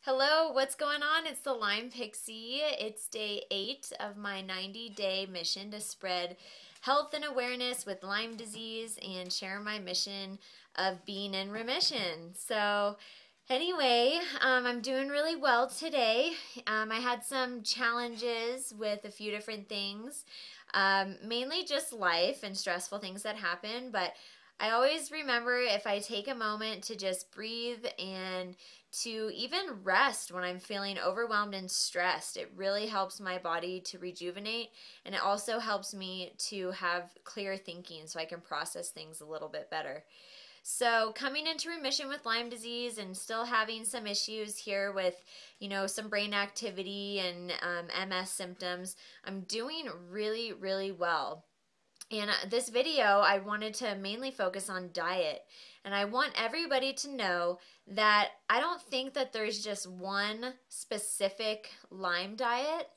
Hello, what's going on? It's the LymePixie. It's day 8 of my 90-day mission to spread health and awareness with Lyme disease and share my mission of being in remission. So anyway, I'm doing really well today. I had some challenges with a few different things, mainly just life and stressful things that happen, but I always remember if I take a moment to just breathe and to even rest when I'm feeling overwhelmed and stressed, it really helps my body to rejuvenate, and it also helps me to have clear thinking so I can process things a little bit better. So coming into remission with Lyme disease and still having some issues here with, some brain activity and MS symptoms, I'm doing really, really well. And this video, I wanted to mainly focus on diet. And I want everybody to know that I don't think that there's just one specific Lyme diet.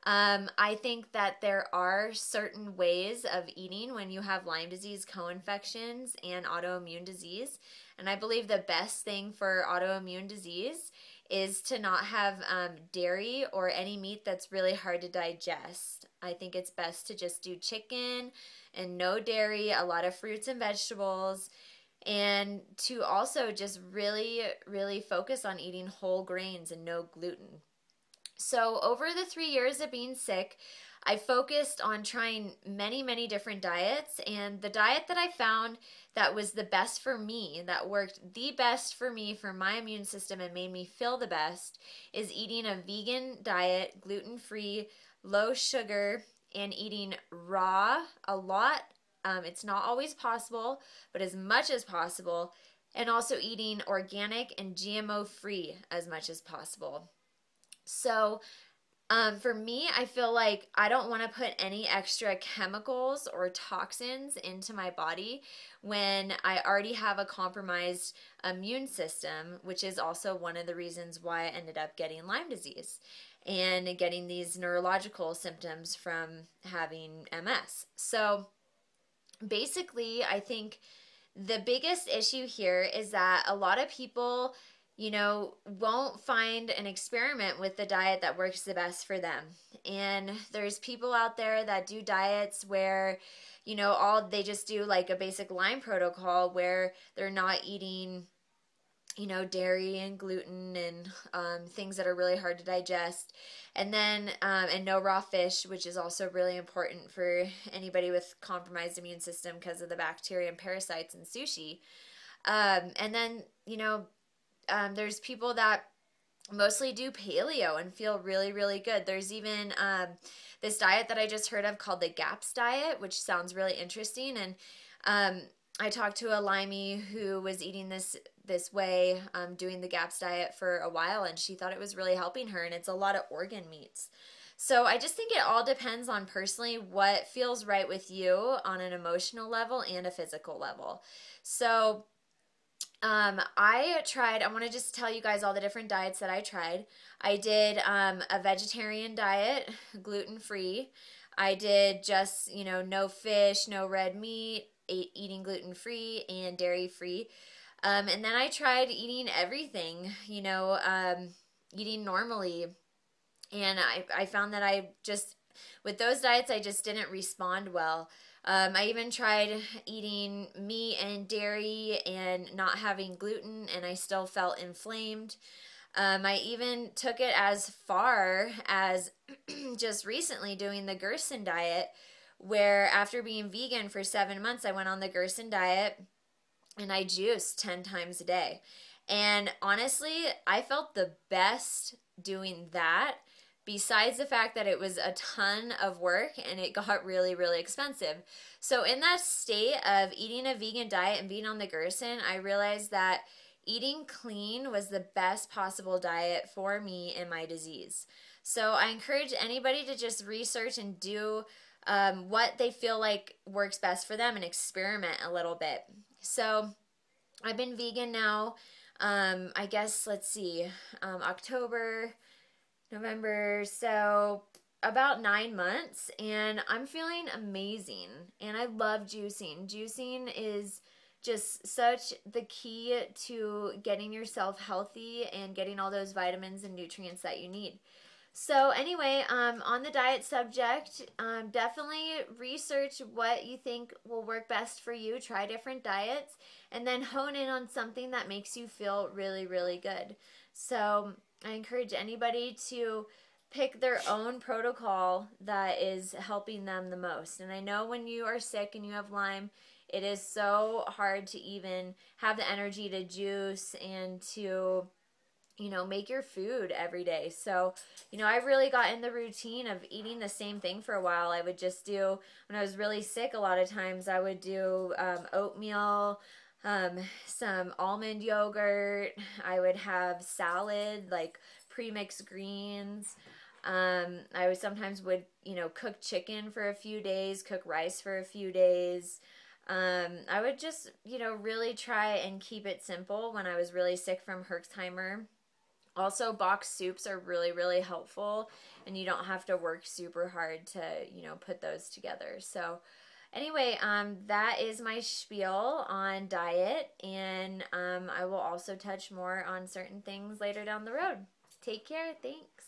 I think that there are certain ways of eating when you have Lyme disease, co-infections, and autoimmune disease. And I believe the best thing for autoimmune disease is to not have dairy or any meat that's really hard to digest. I think it's best to just do chicken and no dairy, a lot of fruits and vegetables, and to also just really, really focus on eating whole grains and no gluten. So over the 3 years of being sick, I focused on trying many, many different diets, and the diet that I found that was the best for me, that worked the best for me, for my immune system, and made me feel the best, is eating a vegan diet, gluten-free, low sugar, and eating raw a lot. It's not always possible, but as much as possible, and also eating organic and GMO-free as much as possible. So for me, I feel like I don't want to put any extra chemicals or toxins into my body when I already have a compromised immune system, which is also one of the reasons why I ended up getting Lyme disease and getting these neurological symptoms from having MS. So basically, I think the biggest issue here is that a lot of people won't find an experiment with the diet that works the best for them. And there's people out there that do diets where, all they just do like a basic Lyme protocol where they're not eating, dairy and gluten and things that are really hard to digest. And then, and no raw fish, which is also really important for anybody with compromised immune system because of the bacteria and parasites in sushi. And then, there's people that mostly do paleo and feel really, really good. There's even this diet that I just heard of called the GAPS diet, which sounds really interesting. And I talked to a Lymie who was eating this way, doing the GAPS diet for a while, and she thought it was really helping her, and it's a lot of organ meats. So I just think it all depends on personally what feels right with you on an emotional level and a physical level. So I want to just tell you guys all the different diets that I tried. I did a vegetarian diet, gluten-free. I did just, no fish, no red meat, eating gluten-free and dairy-free. And then I tried eating everything, eating normally. And I found that with those diets, I just didn't respond well. I even tried eating meat and dairy and not having gluten, and I still felt inflamed. I even took it as far as just recently doing the Gerson diet, where after being vegan for 7 months, I went on the Gerson diet and I juiced 10 times a day. And honestly, I felt the best doing that, besides the fact that it was a ton of work and it got really, really expensive. So in that state of eating a vegan diet and being on the Gerson, I realized that eating clean was the best possible diet for me and my disease. So I encourage anybody to just research and do what they feel like works best for them and experiment a little bit. So I've been vegan now, I guess, let's see, October, November, so about 9 months, and I'm feeling amazing, and I love juicing. Juicing is just such the key to getting yourself healthy and getting all those vitamins and nutrients that you need. So anyway, on the diet subject, definitely research what you think will work best for you. Try different diets and then hone in on something that makes you feel really, really good. So I encourage anybody to pick their own protocol that is helping them the most. And I know when you are sick and you have Lyme, it is so hard to even have the energy to juice and to make your food every day. So, I really got in the routine of eating the same thing for a while. I would just do, when I was really sick, a lot of times I would do oatmeal, some almond yogurt. I would have salad, like pre-mixed greens. I would sometimes cook chicken for a few days, cook rice for a few days. I would just, really try and keep it simple when I was really sick from Herxheimer. Also, boxed soups are really, really helpful, and you don't have to work super hard to, put those together. So anyway, that is my spiel on diet, and I will also touch more on certain things later down the road. Take care. Thanks.